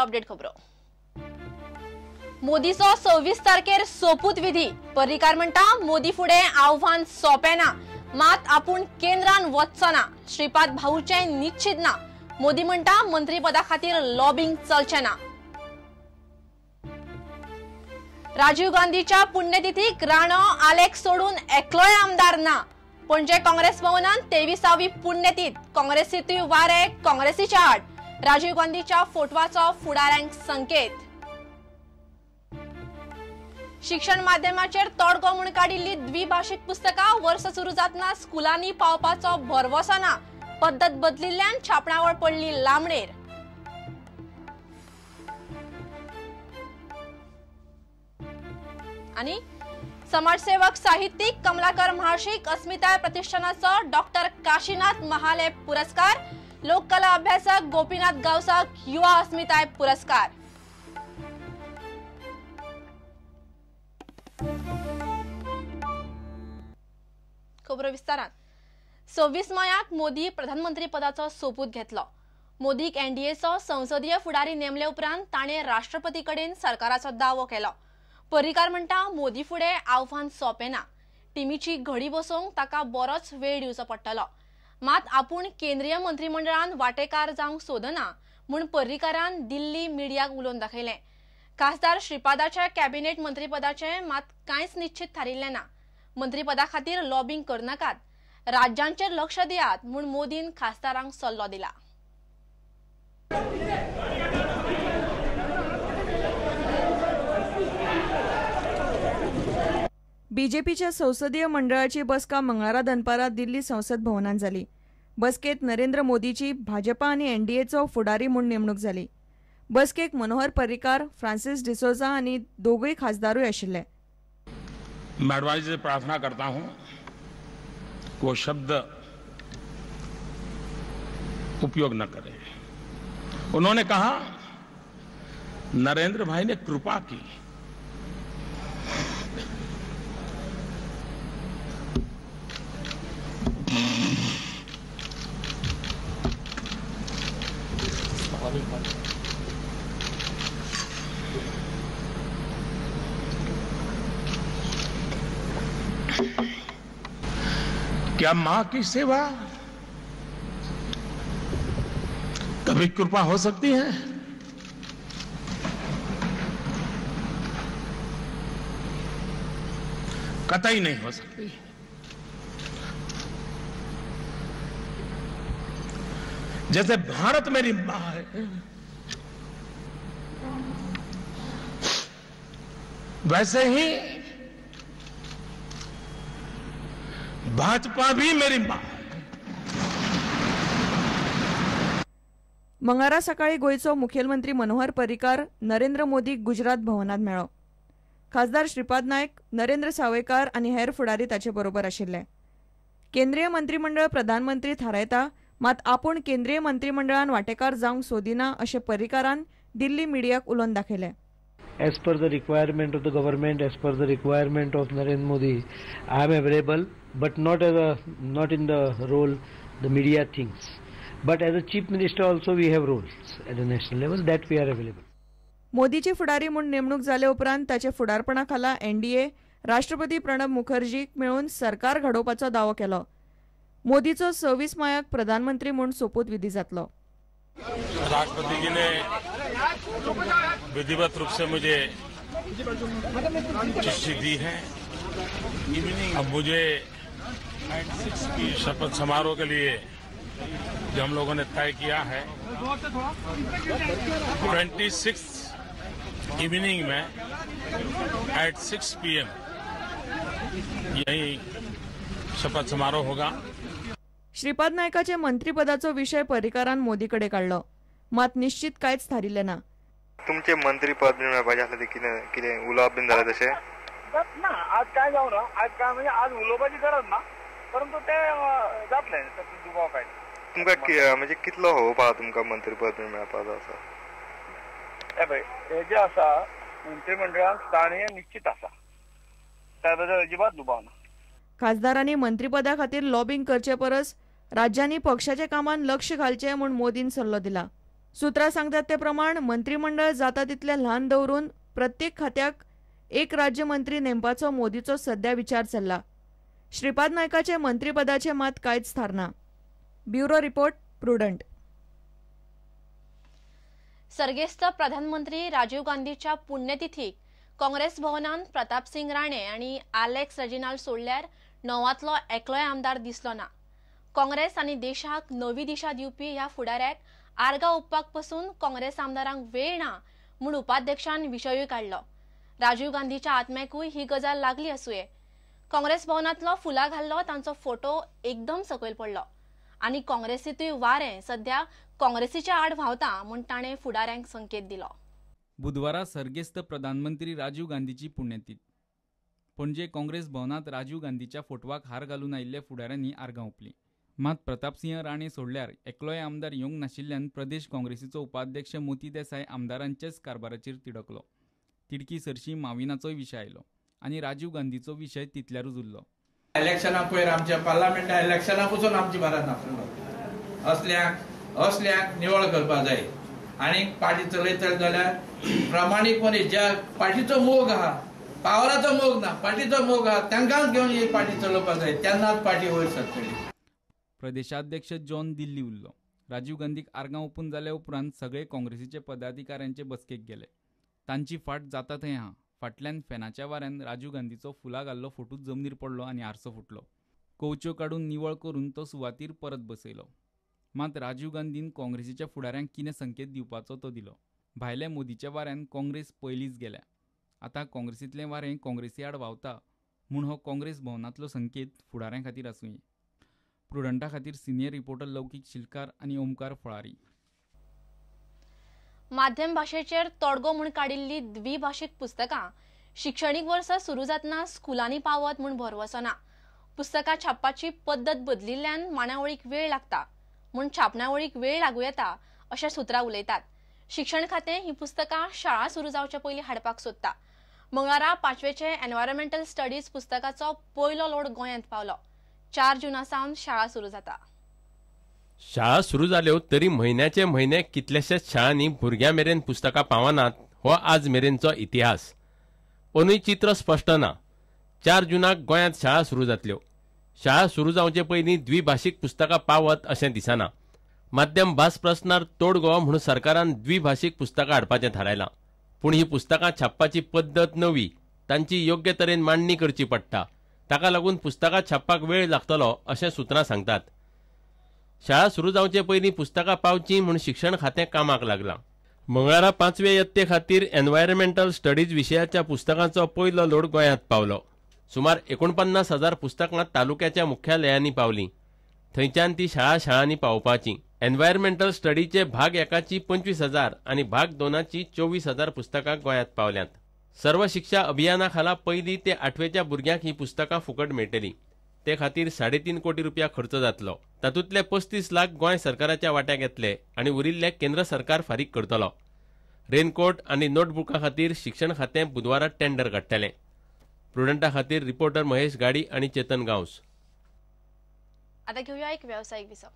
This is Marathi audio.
अपडेट खबरो। मोदीचो 26 तारखेर सोपूत विधी। पर्रीकार म्हणटा मोदी फुडे आव्हान सोंपेना, मात आपूण केंद्रान वचचना। श्रीपाद भाऊचे निश्चित ना। मोदी म्हणटा मंत्रीपदा खातीर लॉबिंग चलचे ना। राजीव गांधीच्या पुण्यतिथीक राणो आलेख सोडून एकलोय आमदार ना। पणजे काँग्रेस भवनात 23वी पुण्यतिथ। काँग्रेसीतूय वारे, काँग्रेसीच्या आड। राजीव गांधीच्या फोटवाचो फुडाऱ्यांक संकेत। शिक्षण माध्यमाचेर तोडगो म्हूण काडिल्ली द्विभाषीक पुस्तकां वर्स सुरू जातना स्कुलांनी पावपाचो भरवसो ना। पद्दत बदलिल्ल्यान छापणावळ पडली लांबणेर। आणि समाजसेवक साहित्यिक कमलाकर महाशिक अस्मिताय प्रतिष्ठानाचो डॉक्टर काशीनाथ महाले पुरस्कार। लोककला अभ्यासक गोपीनाथ गावसाक युवा अस्मिताय पुरस्कार। खबर विस्तारात। 26 मायाक मोदी प्रधानमंत्री पदाचो सोपूत घेतलो। मोदीक एनडीएचो संसदीय फुडारी नेमले उपरांत ताणे राष्ट्रपती कडेन सरकाराचो दावो केलो। पर्रीकार म्हणटा मोदी फुडे आव्हान सोंपेना। टिमीची घडी बसोवंक ताका बरोच वेळ दिवचो पडटलो, मात आपूण केंद्रीय मंत्रिमंडळान वांटेकार जावंक सोदना म्हूण पर्रीकारान दिल्ली मिडियाक उलोवन दाखयलें। खासदार श्रीपादाच्या कॅबिनेट मंत्रीपदाचे मात कांयच निश्चित थारिल्लें ना। मंत्रीपदा खातीर लॉबिंग करनाकात, राज्यांचेर लक्ष दियात म्हूण मोदीन खासदारांक सल्लो दिला। बीजेपीच्या संसदीय मंडळाची बसका मंगळारा दनपारा दिल्ली संसद भवनात जाली। बसकेत नरेंद्र मोदीची भाजपा आणि एनडीएचो फुडारी म्हूण नेमणूक जाली। बसकेक मनोहर पर्रीकार, फ्रांसिस डिसोजा आणि दोगूय खासदारूय आशिल्ले। मैडवाजी से प्रार्थना करता हूं वो शब्द उपयोग न करें। उन्होंने कहा नरेंद्र भाई ने कृपा की। क्या मां की सेवा कभी कृपा हो सकती है? कतई नहीं हो सकती। जैसे भारत मेरी मां है, वैसे ही भाजपा भी मेरी मां है। मंगळारा सकाळी गोयचो मुखेलमंत्री मनोहर पर्रीकार नरेंद्र मोदीक गुजरात भवनात मेळ्ळो। खासदार श्रीपाद नायक, नरेंद्र सावयकार आणि हेर फुडारी ताचे बरोबर आशिल्ले। केंद्रीय मंत्रिमंडळ प्रधानमंत्री थारायता, मात आपूण केंद्रीय मंत्रिमंडळान वांटेकार जावंक सोदिना अशें पर्रीकारान दिल्ली मिडियाक उलोवन दाखयलें। As per the requirement of the government, as per the requirement of Narendra Modi, I am available, but not in the role the media thinks. But as a chief minister also we have roles at the national level that we are available. मोदीची फुडारी म्हूण नेमणूक जाले उपरांत ताचे फुडारपणा खाला एनडीए राष्ट्रपती प्रणब मुखर्जीक मेळून सरकार घडोवपाचो दावो केलो। मोदीचो 26 मायाक प्रधानमंत्री म्हूण सोपूत विधी जातलो। राष्ट्रपति जी ने विधिवत रूप से मुझे चिट्ठी दी है। अब मुझे शपथ समारोह के लिए जो हम लोगों ने तय किया है 26 इवनिंग में at 6 PM यही शपथ समारोह होगा। श्रीपाद नायकाचे मंत्रीपदाचो विषय पर्रीकारान मोदीकडे काढलो, मात निश्चित कांयच थारिल्लें ना। तुमचे मंत्रीपद मेळपाचे आसले ते कितें उलोवप बीन जालें तशें ना? आज काय जाऊ ना, आज काय म्हणजे आज उलोवपाची गरज ना, परंतु ते जातलें दुबाव काय तुमकां म्हणजे कितलो होप आहा तुमकां मंत्रीपद मेळपाचो आसा? हे जे आसा मंत्रिमंडळात स्थानीय निश्चित आसा, ताजो अजिबात दुबाव ना। खासदारांनी मंत्रीपदा खातीर लॉबिंग करचे परस राज्यांनी पक्षाच्या कामान लक्ष घालचे म्हूण मोदीन सल्लो दिला। सुत्रां सांगतात ते प्रमाण मंत्रिमंडळ जाता तितले ल्हान दवरून प्रत्येक खात्याक एक राज्यमंत्री नेमपाचो मोदीचो सध्या विचार चल्ला. श्रीपाद नायकाचे मंत्रीपदाचे मात कांयच थारना. Bureau report, prudent. सर्गेस्त प्रधानमंत्री राजीव गांधीच्या पुण्यतिथीक काँग्रेस भवनात प्रतापसिंग राणे आणि अलेक्स रेजिनाल्ड सोडल्यार नवातलो एकलोय आमदार दिसलो ना. काँग्रेस आणि देशाक नवी दिशा दिवपी ह्या फुडाऱ्याक आर्गां ओपपाक पासून काँग्रेस आमदारांक वेळ ना म्हूण उपाध्यक्षान विशयूय काडलो. राजीव गांधीच्या आत्म्याकूय ही गजाल लागली आसूये. काँग्रेस भवनातलो फुलां घाल्लो तांचो फोटो एकदम सकयल पडलो आणि काँग्रेसीतूय वारें सध्या काँग्रेसीच्या आड व्हांवता म्हूण ताणें फुडाऱ्यांक संकेत दिलो. बुधवारा सर्गेस्त प्रधानमंत्री राजीव गांधीची पुण्यतिथी. पणजे काँग्रेस भवनात राजीव गांधीच्या फोटवाक हार घालून आयिल्ल्या फुडाऱ्यांनी आर्गां ओपलीं. मात प्रतापसिंह राणे सोडल्यार एकलोय आमदार येवंक नाशिल्ल्यान प्रदेश काँग्रेसीचो उपाध्यक्ष मोती देसाय आमदारांचेच कारभाराचेर तिडकलो. तिडकी सरशी माविनाचोय विशय आयलो आनी राजीव गांधीचो विशय तितल्यारूच उरलो. इलेक्शना पयर आमच्या पार्लमेंटा इलेक्शना पसून आमची भारत नासलो. असल्याक निवळ करपाक जाय आनी पार्टी चलयतले जाल्यार प्रामाणीकपणे ज्या पार्टीचो मोग आहा, पावराचो मोग ना, पार्टीचो मोग आहा, तांकांच घेवन ही पार्टी चलोवपाक जाय, तेन्नाच पार्टी वयर सरतली. प्रदेशाध्यक्ष जॉन दिल्ली उरलो. राजीव गांधीक आर्गां ओपून जाल्या उपरांत सगळे काँग्रेसीचे पदाधिकाऱ्यांचे बसकेक गेले. तांची फाट जाता थंय आहा. फाटल्यान फॅनाच्या वाऱ्यान राजीव गांधीचो फुलां घाल्लो फोटूच जमनीर पडलो आनी आरसो फुटलो. कवच्यो काडून निवळ करून तो सुवातेर परत बसयलो. मात राजीव गांधीन काँग्रेसीच्या फुडाऱ्यांक कितें संकेत दिवपाचो तो दिलो. भायल्या मोदीच्या वाऱ्यान काँग्रेस पयलींच गेल्या. आतां काँग्रेसींतलें वारें काँग्रेसी आड व्हांवता म्हूण हो काँग्रेस भवनांतलो संकेत फुडाऱ्यां खातीर आसूंये. प्रुडंटा खातीर सिनियर रिपोर्टर लौकीक शिलकार आनी ओमकार फळारी. माध्यम भाशेचेर तोडगो म्हूण काडिल्ली द्विभाशीक पुस्तकां शिक्षणीक वर्स सुरू जातना स्कुलांनी पावत म्हूण भरवसो ना. पुस्तकां छापपाची पद्दत बदलिल्ल्यान मांडावळीक वेळ लागता म्हूण छापणावळीक वेळ लागू येता अशें सुत्रां उलयतात. शिक्षण खातें ही पुस्तकां शाळा सुरू जावचे पयलीं हाडपाक सोदता. मंगळारा 5वेचे एनवायरमेंटल स्टडीज पुस्तकाचो पयलो लोड गोंयांत पावलो. 4 जूनासावन शाळा सुरू जाता. शाळा सुरू जाल्यो तरी म्हयन्याचे म्हयने कितलेशेच शाळांनी भुरग्यां मेरेन पुस्तकां पावनात हो आज मेरेनचो इतिहास. अंदूय चित्र स्पश्ट ना. 4 जूनाक गोंयांत शाळा सुरू जातल्यो. शाळा सुरू जावचे पयलीं द्विभाशीक पुस्तकां पावत अशें दिसना. माध्यम भास प्रस्नार तोडगो म्हणून सरकारान द्विभाशीक पुस्तकां हाडपाचें थारायलां. पूण ही पुस्तकां छापपाची पद्दत नवी, तांची योग्य तरेन मांडणी करची पडटा. ताका लागून पुस्तकां छापपाक वेळ लागतलो अशें सुत्रां सांगतात. शाळा सुरू जावचे पयलीं पुस्तकां पावची म्हूण शिक्षण खातें कामाक लागलां. मंगळारा 5वे यत्ते खातीर एनवायरमेंटल स्टडीज विशयाच्या पुस्तकांचो पयलो लोड गोंयांत पावलो. सुमार 49,000 पुस्तकां तालुक्याच्या मुख्यालयांनी पावलीं. थंयच्यान ती शाळांनी पावोवपाची. एनवायरमेंटल स्टडीचे भाग 1ची 25,000 आनी भाग 2ची 24,000 पुस्तकां गोंयांत पावल्यांत. सर्व शिक्षा अभियाना खाला 1ली ते 8वेच्या भुरग्यांक ही पुस्तकां फुकट मेळटलीं. ते खातीर 3.5 कोटी रुपया खर्च जातलो. तातूंतले 35 लाख गोंय सरकाराच्या वाट्याक येतले आनी उरिल्ले केंद्र सरकार फारीक करतलो. रेनकोट आनी नोटबुकां खातीर शिक्षण खातें बुधवारा टेंडर काडटलें. प्रुडंटा खातीर रिपोर्टर महेश गाडी आनी चेतन गांवस. आता घेऊया एक व्यावसायिक विसव.